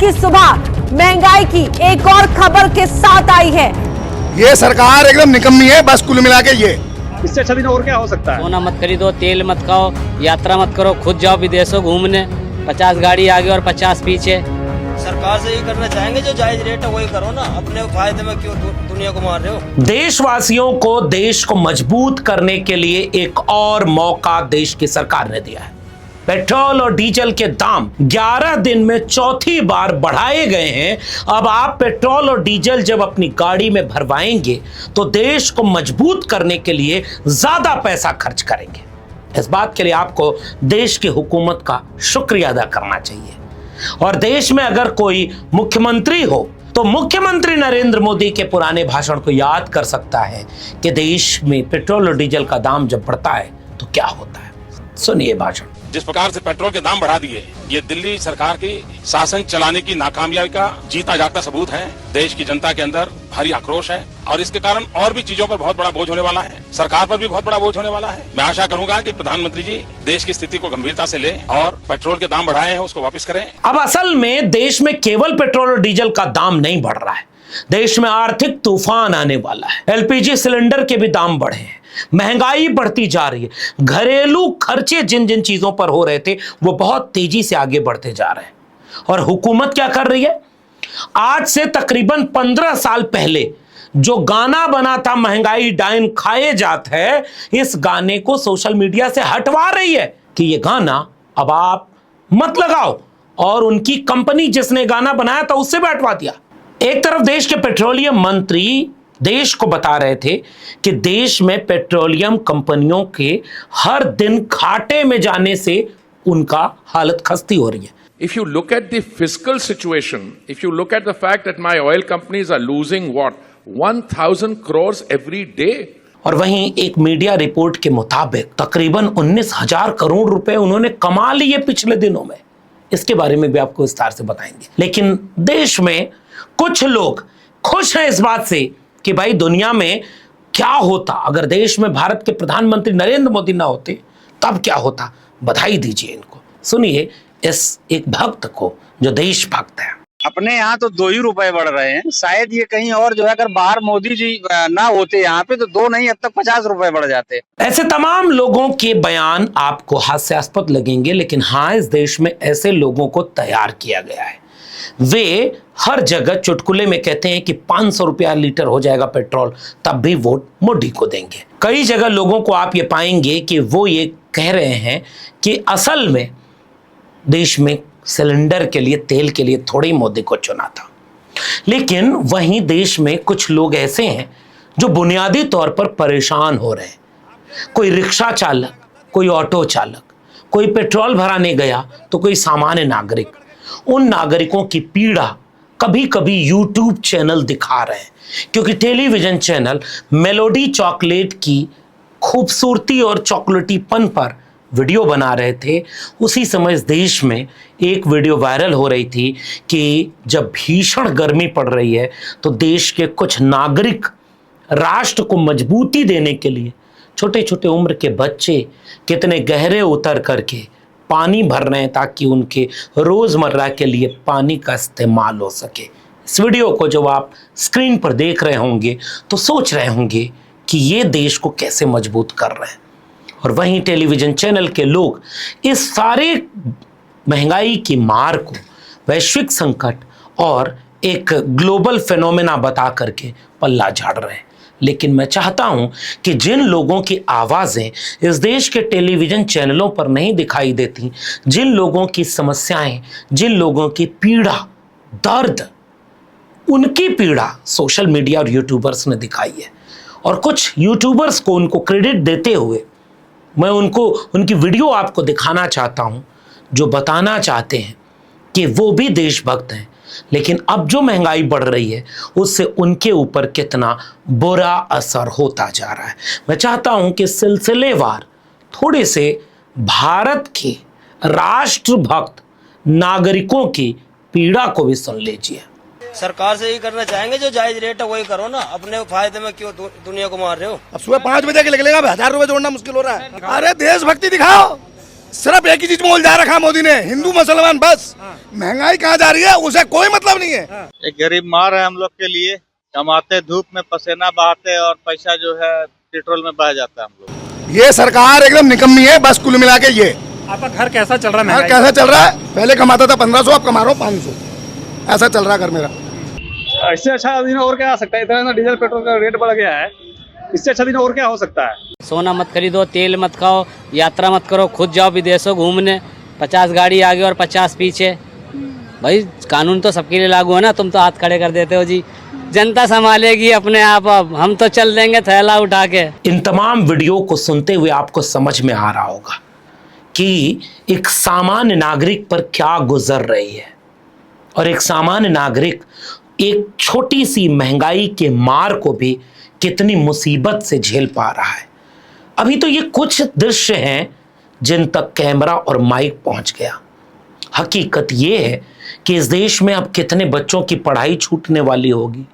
की सुबह महंगाई की एक और खबर के साथ आई है। ये सरकार एकदम निकम्मी है, बस कुल मिला के ये। इससे अच्छा दिन और क्या हो सकता है? सोना मत खरीदो, तेल मत खाओ, यात्रा मत करो, खुद जाओ विदेशों घूमने, 50 गाड़ी आगे और 50 पीछे। सरकार से ये करना चाहेंगे जो जायज रेट है वही करो ना, अपने फायदे में क्यों दुनिया को मार रहे हो। देशवासियों को देश को मजबूत करने के लिए एक और मौका देश की सरकार ने दिया है। पेट्रोल और डीजल के दाम 11 दिन में चौथी बार बढ़ाए गए हैं। अब आप पेट्रोल और डीजल जब अपनी गाड़ी में भरवाएंगे तो देश को मजबूत करने के लिए ज्यादा पैसा खर्च करेंगे। इस बात के लिए आपको देश की हुकूमत का शुक्रिया अदा करना चाहिए। और देश में अगर कोई मुख्यमंत्री हो तो मुख्यमंत्री नरेंद्र मोदी के पुराने भाषण को याद कर सकता है कि देश में पेट्रोल और डीजल का दाम जब बढ़ता है तो क्या होता है। सुनिए भाषण। जिस प्रकार से पेट्रोल के दाम बढ़ा दिए, ये दिल्ली सरकार की शासन चलाने की नाकामयाबी का जीता जागता सबूत है। देश की जनता के अंदर भारी आक्रोश है और इसके कारण और भी चीजों पर बहुत बड़ा बोझ होने वाला है, सरकार पर भी बहुत बड़ा बोझ होने वाला है। मैं आशा करूंगा कि प्रधानमंत्री जी देश की स्थिति को गंभीरता से ले और पेट्रोल के दाम बढ़ाए हैं उसको वापस करें। अब असल में देश में केवल पेट्रोल और डीजल का दाम नहीं बढ़ रहा है, देश में आर्थिक तूफान आने वाला है। एलपीजी सिलेंडर के भी दाम बढ़े हैं, महंगाई बढ़ती जा रही है, घरेलू खर्चे जिन जिन चीजों पर हो रहे थे वो बहुत तेजी से आगे बढ़ते जा रहे हैं। और हुकूमत क्या कर रही है? आज से तकरीबन 15 साल पहले जो गाना बना था महंगाई डाइन खाए जात है, इस गाने को सोशल मीडिया से हटवा रही है कि ये गाना अब आप मत लगाओ, और उनकी कंपनी जिसने गाना बनाया था उससे भी हटवा दिया। एक तरफ देश के पेट्रोलियम मंत्री देश को बता रहे थे कि देश में पेट्रोलियम कंपनियों के हर दिन घाटे में जाने से उनका हालत खस्ती हो रही है। If you look at the fiscal situation, if you look at the fact that my oil companies are losing what 1000 crores every day, और वहीं एक मीडिया रिपोर्ट के मुताबिक तकरीबन 19,000 करोड़ रुपए उन्होंने कमा लिए पिछले दिनों में। इसके बारे में भी आपको विस्तार से बताएंगे। लेकिन देश में कुछ लोग खुश हैं इस बात से कि भाई दुनिया में क्या होता अगर देश में भारत के प्रधानमंत्री नरेंद्र मोदी ना होते, तब क्या होता। बधाई दीजिए इनको। सुनिए इस एक भक्त को जो देशभक्त है। अपने यहाँ तो 2 ही रुपए बढ़ रहे हैं, शायद ये कहीं और जो है अगर बाहर मोदी जी ना होते यहाँ पे तो 2 नहीं अब तक 50 रुपए बढ़ जाते। ऐसे तमाम लोगों के बयान आपको हास्यास्पद लगेंगे, लेकिन हाँ, इस देश में ऐसे लोगों को तैयार किया गया है। वे हर जगह चुटकुले में कहते हैं कि 500 रुपया लीटर हो जाएगा पेट्रोल, तब भी वोट मोदी को देंगे। कई जगह लोगों को आप ये पाएंगे कि वो ये कह रहे हैं कि असल में देश में सिलेंडर के लिए, तेल के लिए थोड़ी मोदी को चुना था। लेकिन वहीं देश में कुछ लोग ऐसे हैं जो बुनियादी तौर पर परेशान हो रहे हैं। कोई रिक्शा चालक, कोई ऑटो चालक, कोई पेट्रोल भराने गया तो कोई सामान्य नागरिक। उन नागरिकों की पीड़ा कभी कभी यूट्यूब चैनल दिखा रहे हैं, क्योंकि टेलीविजन चैनल मेलोडी चॉकलेट की खूबसूरती और चॉकलेटीपन पर वीडियो बना रहे थे। उसी समय इस देश में एक वीडियो वायरल हो रही थी कि जब भीषण गर्मी पड़ रही है तो देश के कुछ नागरिक राष्ट्र को मजबूती देने के लिए, छोटे छोटे उम्र के बच्चे कितने गहरे उतर करके पानी भर रहे हैं ताकि उनके रोजमर्रा के लिए पानी का इस्तेमाल हो सके। इस वीडियो को जब आप स्क्रीन पर देख रहे होंगे तो सोच रहे होंगे कि ये देश को कैसे मजबूत कर रहे हैं। और वहीं टेलीविजन चैनल के लोग इस सारे महंगाई की मार को वैश्विक संकट और एक ग्लोबल फेनोमेना बता करके पल्ला झाड़ रहे हैं। लेकिन मैं चाहता हूं कि जिन लोगों की आवाज़ें इस देश के टेलीविज़न चैनलों पर नहीं दिखाई देती, जिन लोगों की समस्याएं, जिन लोगों की पीड़ा, दर्द, उनकी पीड़ा सोशल मीडिया और यूट्यूबर्स ने दिखाई है। और कुछ यूट्यूबर्स को उनको क्रेडिट देते हुए मैं उनको उनकी वीडियो आपको दिखाना चाहता हूं, जो बताना चाहते हैं कि वो भी देशभक्त हैं, लेकिन अब जो महंगाई बढ़ रही है उससे उनके ऊपर कितना बुरा असर होता जा रहा है। मैं चाहता हूं कि सिलसिलेवार थोड़े से भारत के राष्ट्रभक्त नागरिकों की पीड़ा को भी सुन लीजिए। सरकार से ये करना चाहेंगे जो जायज रेट है वही करो ना, अपने फायदे में क्यों दुनिया को मार रहे हो। अब सुबह 5 बजे के निकलेगा, 1000 रुपए जोड़ना मुश्किल हो रहा है। अरे देशभक्ति दिखाओ, सिर्फ एक ही चीज में उलझा रखा मोदी ने, हिंदू मुसलमान बस। महंगाई कहाँ जा रही है उसे कोई मतलब नहीं है। एक गरीब मार है हम लोग के लिए, कमाते धूप में पसीना बहाते और पैसा जो है पेट्रोल में बह जाता है हम लोग। ये सरकार एकदम निकम्मी है बस, कुल मिला के ये। आपका घर कैसा चल रहा है? घर कैसा चल रहा है? पहले कमाता था 1500, अब कमा रहा हूँ 500, ऐसा चल रहा है घर मेरा। इससे अच्छा दिन और क्या आ सकता है? इतना डीजल पेट्रोल का रेट बढ़ गया है, इससे अच्छा दिन और क्या हो सकता है? सोना मत खरीदो, तेल मत खाओ, यात्रा मत करो, खुद जाओ विदेशों घूमने, 50 गाड़ी आगे और 50 पीछे। भाई कानून तो सबके लिए लागू है ना, तुम तो हाथ खड़े कर देते हो जी। जनता संभालेगी अपने आप, अब हम तो चल देंगे थैला उठा के। इन तमाम वीडियो को सुनते हुए आपको समझ में आ रहा होगा कि एक सामान्य नागरिक पर क्या गुजर रही है, और एक सामान्य नागरिक एक छोटी सी महंगाई के मार को भी कितनी मुसीबत से झेल पा रहा है। अभी तो ये कुछ दृश्य हैं जिन तक कैमरा और माइक पहुंच गया। हकीकत ये है कि इस देश में अब कितने बच्चों की पढ़ाई छूटने वाली होगी,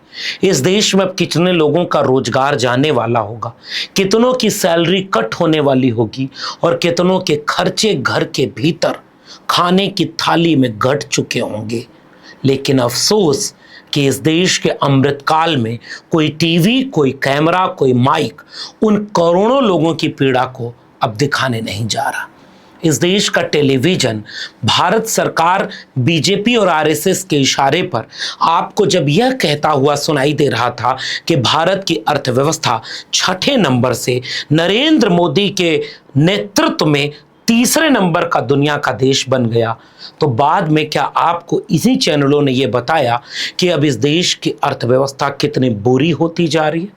इस देश में अब कितने लोगों का रोजगार जाने वाला होगा, कितनों की सैलरी कट होने वाली होगी, और कितनों के खर्चे घर के भीतर खाने की थाली में घट चुके होंगे। लेकिन अफसोस कि इस देश के अमृतकाल में कोई टीवी, कोई कैमरा, कोई माइक उन करोड़ों लोगों की पीड़ा को अब दिखाने नहीं जा रहा। इस देश का टेलीविजन भारत सरकार बीजेपी और आरएसएस के इशारे पर आपको जब यह कहता हुआ सुनाई दे रहा था कि भारत की अर्थव्यवस्था 6ठे नंबर से नरेंद्र मोदी के नेतृत्व में 3रे नंबर का दुनिया का देश बन गया, तो बाद में क्या आपको इसी चैनलों ने यह बताया कि अब इस देश की अर्थव्यवस्था कितनी बुरी होती जा रही है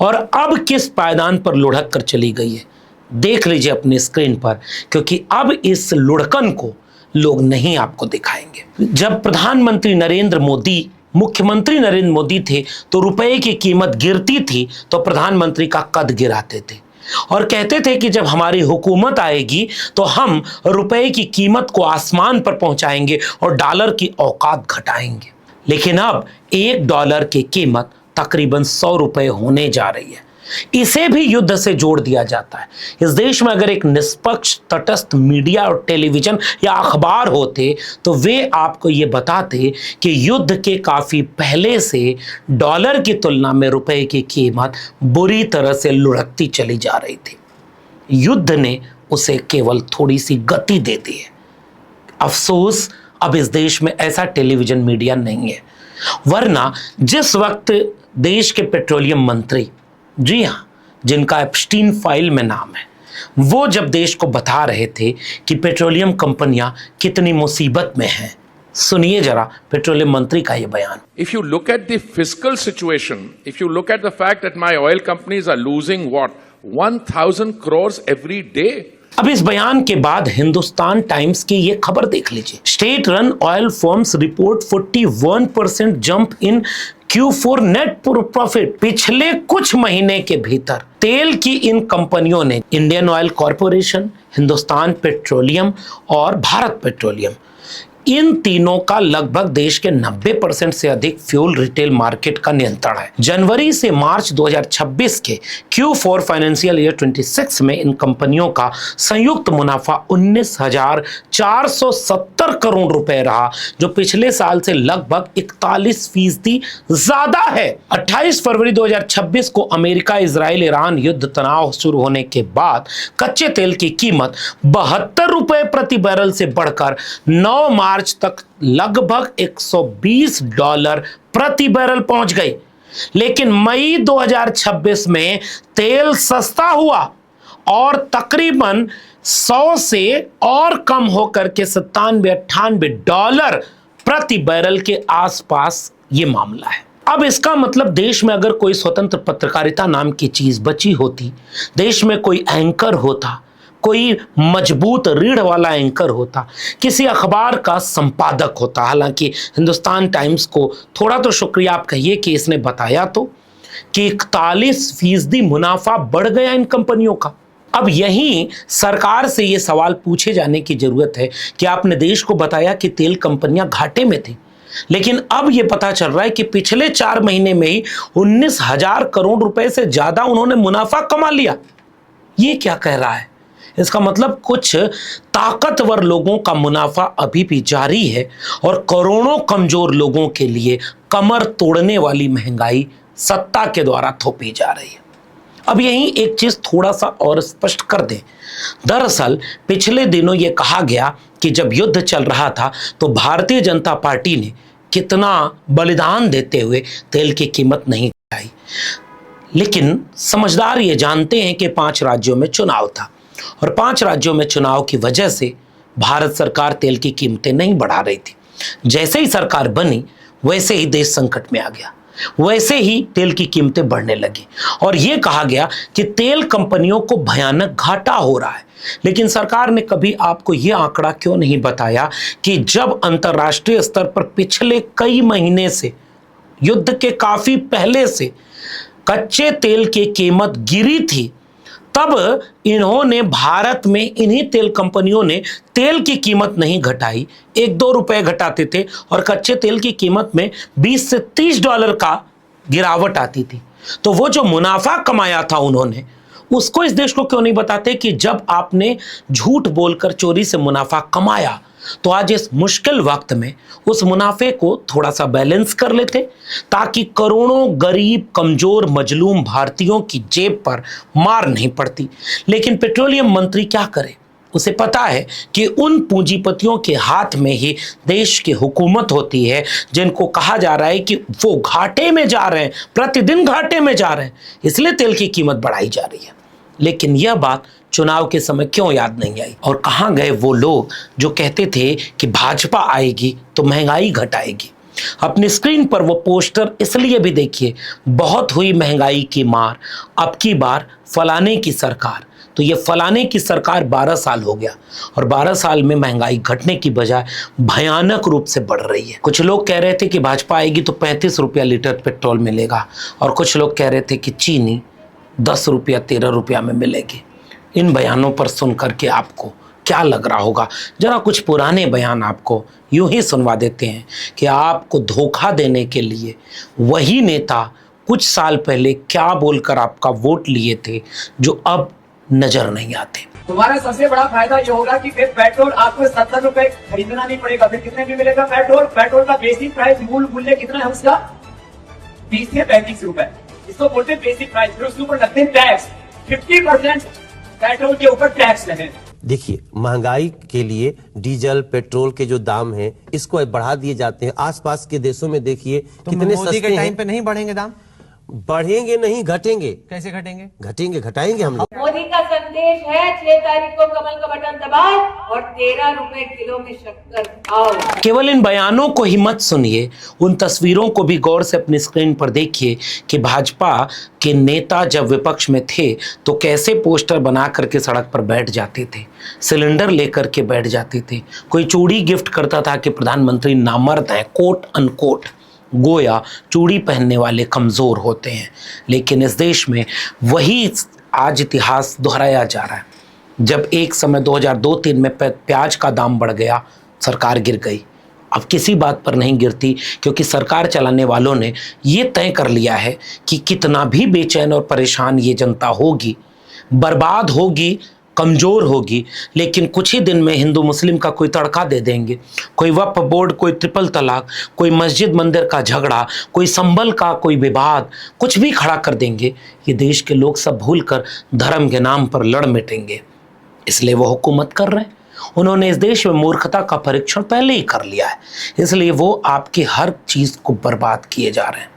और अब किस पायदान पर लुढ़क कर चली गई है? देख लीजिए अपनी स्क्रीन पर, क्योंकि अब इस लुढ़कन को लोग नहीं आपको दिखाएंगे। जब प्रधानमंत्री नरेंद्र मोदी, मुख्यमंत्री नरेंद्र मोदी थे तो रुपए की कीमत गिरती थी तो प्रधानमंत्री का कद गिराते थे और कहते थे कि जब हमारी हुकूमत आएगी तो हम रुपए की कीमत को आसमान पर पहुंचाएंगे और डॉलर की औकात घटाएंगे। लेकिन अब $1 की कीमत तकरीबन 100 रुपए होने जा रही है। इसे भी युद्ध से जोड़ दिया जाता है। इस देश में अगर एक निष्पक्ष तटस्थ मीडिया और टेलीविजन या अखबार होते तो वे आपको ये बताते कि युद्ध के काफी पहले से डॉलर की तुलना में रुपए की कीमत बुरी तरह से लुढ़कती चली जा रही थी। युद्ध ने उसे केवल थोड़ी सी गति दे दी है। अफसोस अब इस देश में ऐसा टेलीविजन मीडिया नहीं है, वरना जिस वक्त देश के पेट्रोलियम मंत्री, जी हाँ, जिनका एप्स्टीन फाइल में नाम है, वो जब देश को बता रहे थे कि पेट्रोलियम कंपनियां कितनी मुसीबत में हैं, सुनिए जरा पेट्रोलियम मंत्री का ये बयान। If you look at the fiscal situation, if you look at the fact that my oil companies are losing what 1,000 crores every day. अब इस बयान के बाद हिंदुस्तान टाइम्स की ये खबर देख लीजिए। State run oil firms report 41% jump in Q4 net profit. पिछले कुछ महीने के भीतर तेल की इन कंपनियों ने, Indian oil corporation, Hindustan petroleum और भारत पेट्रोलियम, इन तीनों का लगभग देश के 90% से अधिक फ्यूल रिटेल मार्केट का नियंत्रण है। जनवरी से मार्च 2026 के Q4 फाइनेंशियल ईयर 26 में इन कंपनियों का संयुक्त मुनाफा 19,470 करोड़ रुपए रहा, जो पिछले साल से लगभग 41% ज्यादा है। 28 फरवरी 2026 को अमेरिका, इजराइल, ईरान युद्ध तनाव शुरू होने के बाद कच्चे तेल की कीमत 72 रुपए प्रति बैरल से बढ़कर 9 मार्च तक लगभग $120 प्रति बैरल पहुंच गई। लेकिन मई 2026 में तेल सस्ता हुआ और तकरीबन 100 से और कम होकर के $97-98 प्रति बैरल के आसपास ये मामला है। अब इसका मतलब देश में अगर कोई स्वतंत्र पत्रकारिता नाम की चीज बची होती, देश में कोई एंकर होता, कोई मजबूत रीढ़ वाला एंकर होता, किसी अखबार का संपादक होता। हालांकि हिंदुस्तान टाइम्स को थोड़ा तो शुक्रिया आप कहिए कि इसने बताया तो कि 41% मुनाफा बढ़ गया इन कंपनियों का। अब यहीं सरकार से ये सवाल पूछे जाने की जरूरत है कि आपने देश को बताया कि तेल कंपनियां घाटे में थी, लेकिन अब ये पता चल रहा है कि पिछले 4 महीने में ही 19,000 करोड़ रुपए से ज्यादा उन्होंने मुनाफा कमा लिया। ये क्या कह रहा है? इसका मतलब कुछ ताकतवर लोगों का मुनाफा अभी भी जारी है और करोड़ों कमजोर लोगों के लिए कमर तोड़ने वाली महंगाई सत्ता के द्वारा थोपी जा रही है। अब यहीं एक चीज थोड़ा सा और स्पष्ट कर दें। दरअसल पिछले दिनों यह कहा गया कि जब युद्ध चल रहा था तो भारतीय जनता पार्टी ने कितना बलिदान देते हुए तेल की कीमत नहीं घटाई, लेकिन समझदार ये जानते हैं कि 5 राज्यों में चुनाव था और 5 राज्यों में चुनाव की वजह से भारत सरकार तेल की कीमतें नहीं बढ़ा रही थी। जैसे ही सरकार बनी वैसे ही देश संकट में आ गया, वैसे ही तेल की कीमतें बढ़ने लगी और यह कहा गया कि तेल कंपनियों को भयानक घाटा हो रहा है। लेकिन सरकार ने कभी आपको यह आंकड़ा क्यों नहीं बताया कि जब अंतर्राष्ट्रीय स्तर पर पिछले कई महीने से, युद्ध के काफी पहले से कच्चे तेल की कीमत गिरी थी, तब इन्होंने भारत में इन्हीं तेल कंपनियों ने तेल की कीमत नहीं घटाई, 1-2 रुपए घटाते थे और कच्चे तेल की कीमत में 20 से 30 डॉलर का गिरावट आती थी। तो वो जो मुनाफा कमाया था उन्होंने, उसको इस देश को क्यों नहीं बताते कि जब आपने झूठ बोलकर चोरी से मुनाफा कमाया तो आज इस मुश्किल वक्त में उस मुनाफे को थोड़ा सा बैलेंस कर लेते ताकि करोड़ों गरीब कमजोर मजलूम भारतीयों की जेब पर मार नहीं पड़ती। लेकिन पेट्रोलियम मंत्री क्या करे? उसे पता है कि उन पूंजीपतियों के हाथ में ही देश की हुकूमत होती है जिनको कहा जा रहा है कि वो घाटे में जा रहे हैं, प्रतिदिन घाटे में जा रहे हैं, इसलिए तेल की कीमत बढ़ाई जा रही है। लेकिन यह बात चुनाव के समय क्यों याद नहीं आई? और कहां गए वो लोग जो कहते थे कि भाजपा आएगी तो महंगाई घटाएगी? अपनी स्क्रीन पर वो पोस्टर इसलिए भी देखिए, बहुत हुई महंगाई की मार, अब की बार फलाने की सरकार। तो ये फलाने की सरकार 12 साल हो गया और 12 साल में महंगाई घटने की बजाय भयानक रूप से बढ़ रही है। कुछ लोग कह रहे थे कि भाजपा आएगी तो 35 रुपया लीटर पेट्रोल मिलेगा और कुछ लोग कह रहे थे कि चीनी 10 रुपया 13 रुपया में मिलेगी। इन बयानों पर सुनकर के आपको क्या लग रहा होगा? जरा कुछ पुराने बयान आपको यूं ही सुनवा देते हैं कि आपको धोखा देने के लिए वही नेता कुछ साल पहले क्या बोलकर आपका वोट लिए थे जो अब नजर नहीं आते। तुम्हारा सबसे बड़ा फायदा ये होगा कि फिर पेट्रोल आपको 70 रुपए खरीदना नहीं पड़ेगा। फिर कितने में मिलेगा पेट्रोल? पेट्रोल का बेसिक प्राइस, मूल मूल्य कितना है उसका? 30 से 35 रुपए। इसको बोलते हैं बेसिक प्राइस। फिर उसके ऊपर लगते हैं टैक्स, 50% पेट्रोल के ऊपर टैक्स लगे। देखिए, महंगाई के लिए डीजल पेट्रोल के जो दाम हैं इसको बढ़ा दिए जाते हैं। आसपास के देशों में देखिए कितने सस्ते के टाइम पे नहीं बढ़ेंगे दाम? बढ़ेंगे नहीं, घटेंगे। कैसे घटेंगे? घटेंगे, घटाएंगे हम लोग। मोदी का संदेश है 6 तारीख को कमल का बटन दबाओ और 13 रुपए किलो में शक्कर खाओ। केवल इन बयानों को ही मत सुनिए, उन तस्वीरों को भी गौर से अपनी स्क्रीन पर देखिए कि भाजपा के नेता जब विपक्ष में थे तो कैसे पोस्टर बना करके सड़क पर बैठ जाते थे, सिलेंडर लेकर के बैठ जाते थे। कोई चूड़ी गिफ्ट करता था कि प्रधानमंत्री नामर्द हैं, कोट अनकोट, गोया चूड़ी पहनने वाले कमजोर होते हैं। लेकिन इस देश में वही आज इतिहास दोहराया जा रहा है। जब एक समय 2002-03 में प्याज का दाम बढ़ गया, सरकार गिर गई। अब किसी बात पर नहीं गिरती क्योंकि सरकार चलाने वालों ने ये तय कर लिया है कि कितना भी बेचैन और परेशान ये जनता होगी, बर्बाद होगी, कमज़ोर होगी, लेकिन कुछ ही दिन में हिंदू मुस्लिम का कोई तड़का दे देंगे, कोई वक्फ बोर्ड, कोई ट्रिपल तलाक, कोई मस्जिद मंदिर का झगड़ा, कोई संबल का कोई विवाद, कुछ भी खड़ा कर देंगे। ये देश के लोग सब भूलकर धर्म के नाम पर लड़ मिटेंगे। इसलिए वो हुकूमत कर रहे हैं। उन्होंने इस देश में मूर्खता का परीक्षण पहले ही कर लिया है, इसलिए वो आपकी हर चीज़ को बर्बाद किए जा रहे हैं।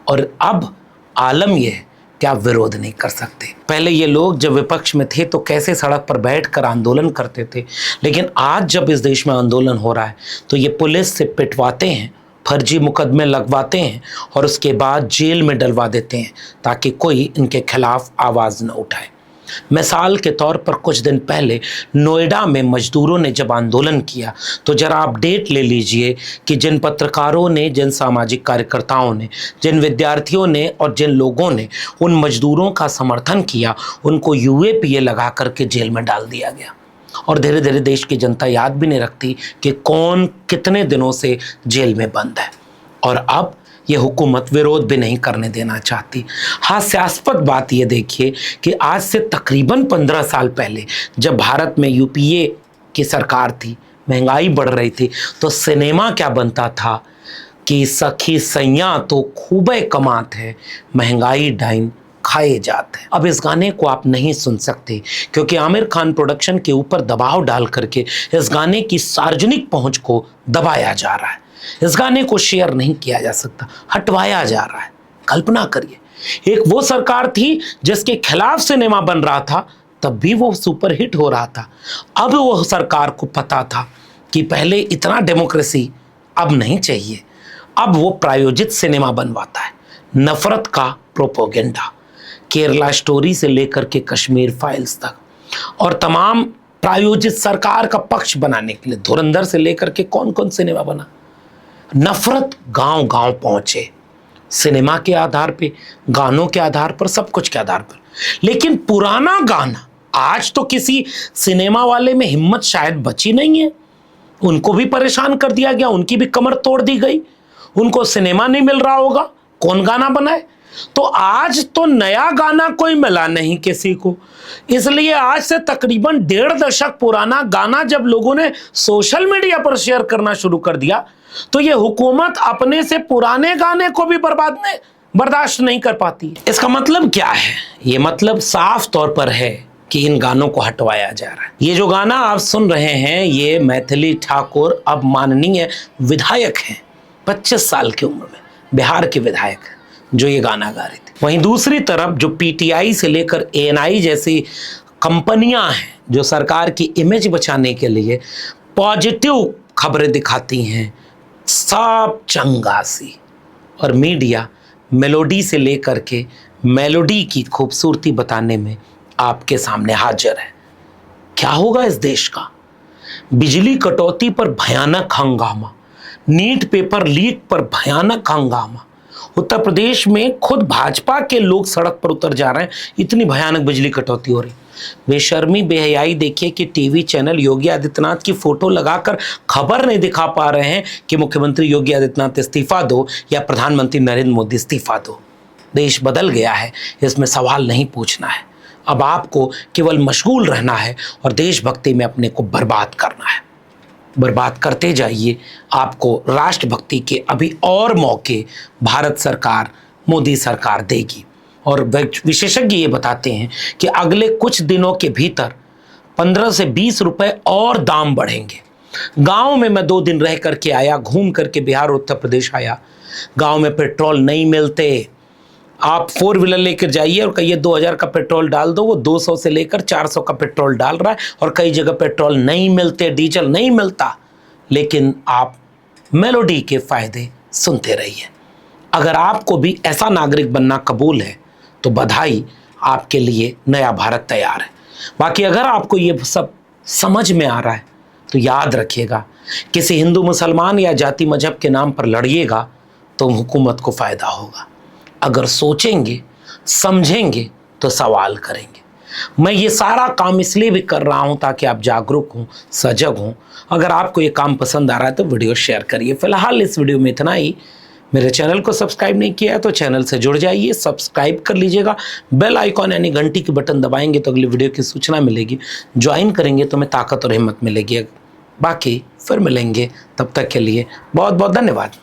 और अब आलम यह है कि आप विरोध नहीं कर सकते। पहले ये लोग जब विपक्ष में थे तो कैसे सड़क पर बैठकर आंदोलन करते थे, लेकिन आज जब इस देश में आंदोलन हो रहा है तो ये पुलिस से पिटवाते हैं, फर्जी मुकदमे लगवाते हैं और उसके बाद जेल में डलवा देते हैं ताकि कोई इनके खिलाफ आवाज़ न उठाए। मिसाल के तौर पर कुछ दिन पहले नोएडा में मजदूरों ने जब आंदोलन किया तो जरा आप डेट ले लीजिए कि जिन पत्रकारों ने, जिन सामाजिक कार्यकर्ताओं ने, जिन विद्यार्थियों ने और जिन लोगों ने उन मजदूरों का समर्थन किया, उनको UAPA लगा करके जेल में डाल दिया गया। और धीरे धीरे देश की जनता याद भी नहीं रखती कि कौन कितने दिनों से जेल में बंद है। और अब ये हुकूमत विरोध भी नहीं करने देना चाहती। हास्यास्पद बात ये देखिए कि आज से तकरीबन 15 साल पहले जब भारत में यूपीए की सरकार थी, महंगाई बढ़ रही थी, तो सिनेमा क्या बनता था कि सखी सैया तो खूबे कमात है, महंगाई डाइन खाए जाते हैं। अब इस गाने को आप नहीं सुन सकते क्योंकि आमिर खान प्रोडक्शन के ऊपर दबाव डाल करके इस गाने की सार्वजनिक पहुंच को दबाया जा रहा है। इस गाने को शेयर नहीं किया जा सकता, हटवाया जा रहा है। कल्पना करिए, एक वो सरकार थी जिसके खिलाफ सिनेमा बन रहा था, तब भी वो सुपरहिट हो रहा था। अब वो सरकार को पता था कि पहले इतना डेमोक्रेसी अब नहीं चाहिए, अब वो प्रायोजित सिनेमा बनवाता है, नफरत का प्रोपोगेंडा, केरला स्टोरी से लेकर के कश्मीर फाइल्स तक, और तमाम प्रायोजित सरकार का पक्ष बनाने के लिए धुरंधर से लेकर के कौन कौन सिनेमा बना। नफरत गांव गांव पहुंचे, सिनेमा के आधार पे, गानों के आधार पर, सब कुछ के आधार पर। लेकिन पुराना गाना, आज तो किसी सिनेमा वाले में हिम्मत शायद बची नहीं है, उनको भी परेशान कर दिया गया, उनकी भी कमर तोड़ दी गई, उनको सिनेमा नहीं मिल रहा होगा, कौन गाना बनाए। तो आज तो नया गाना कोई मिला नहीं किसी को, इसलिए आज से तकरीबन 1.5 दशक पुराना गाना जब लोगों ने सोशल मीडिया पर शेयर करना शुरू कर दिया, तो ये हुकूमत अपने से पुराने गाने को भी बर्दाश्त नहीं कर पाती। इसका मतलब क्या है? ये मतलब साफ तौर पर है कि इन गानों को हटवाया जा रहा है। ये जो गाना आप सुन रहे हैं, ये मैथिली ठाकुर अब माननीय विधायक हैं, 25 साल की उम्र में बिहार के विधायक हैं, जो ये गाना गा रहे थे। वहीं दूसरी तरफ जो पीटीआई से लेकर एएनआई जैसी कंपनियां हैं जो सरकार की इमेज बचाने के लिए पॉजिटिव खबरें दिखाती हैं, सब चंगासी, और मीडिया मेलोडी से लेकर के मेलोडी की खूबसूरती बताने में आपके सामने हाजिर है। क्या होगा इस देश का? बिजली कटौती पर भयानक हंगामा, नीट पेपर लीक पर भयानक हंगामा, उत्तर प्रदेश में खुद भाजपा के लोग सड़क पर उतर जा रहे हैं, इतनी भयानक बिजली कटौती हो रही। बेशर्मी बेहयाई देखिए कि टीवी चैनल योगी आदित्यनाथ की फोटो लगाकर खबर नहीं दिखा पा रहे हैं कि मुख्यमंत्री योगी आदित्यनाथ इस्तीफा दो या प्रधानमंत्री नरेंद्र मोदी इस्तीफा दो। देश बदल गया है, इसमें सवाल नहीं पूछना है। अब आपको केवल मशगूल रहना है और देशभक्ति में अपने को बर्बाद करना है। बर्बाद करते जाइए, आपको राष्ट्रभक्ति के अभी और मौके भारत सरकार, मोदी सरकार देगी। और विशेषज्ञ ये बताते हैं कि अगले कुछ दिनों के भीतर 15 से 20 रुपए और दाम बढ़ेंगे। गांव में मैं 2 दिन रह करके आया, घूम करके बिहार उत्तर प्रदेश आया, गांव में पेट्रोल नहीं मिलते। आप 4 व्हीलर लेकर जाइए और कहिए 2000 का पेट्रोल डाल दो, वो 200 से लेकर 400 का पेट्रोल डाल रहा है, और कई जगह पेट्रोल नहीं मिलते, डीजल नहीं मिलता। लेकिन आप मेलोडी के फायदे सुनते रहिए। अगर आपको भी ऐसा नागरिक बनना कबूल है तो बधाई, आपके लिए नया भारत तैयार है। बाकी अगर आपको ये सब समझ में आ रहा है तो याद रखिएगा, किसी हिंदू मुसलमान या जाति मजहब के नाम पर लड़िएगा तो हुकूमत को फ़ायदा होगा। अगर सोचेंगे समझेंगे तो सवाल करेंगे। मैं ये सारा काम इसलिए भी कर रहा हूँ ताकि आप जागरूक हों, सजग हों। अगर आपको ये काम पसंद आ रहा है तो वीडियो शेयर करिए। फिलहाल इस वीडियो में इतना ही। मेरे चैनल को सब्सक्राइब नहीं किया है तो चैनल से जुड़ जाइए, सब्सक्राइब कर लीजिएगा। बेल आइकॉन यानी घंटी की बटन दबाएंगे तो अगली वीडियो की सूचना मिलेगी। ज्वाइन करेंगे तो हमें ताकत और हिम्मत मिलेगी। बाकी फिर मिलेंगे, तब तक के लिए बहुत बहुत धन्यवाद।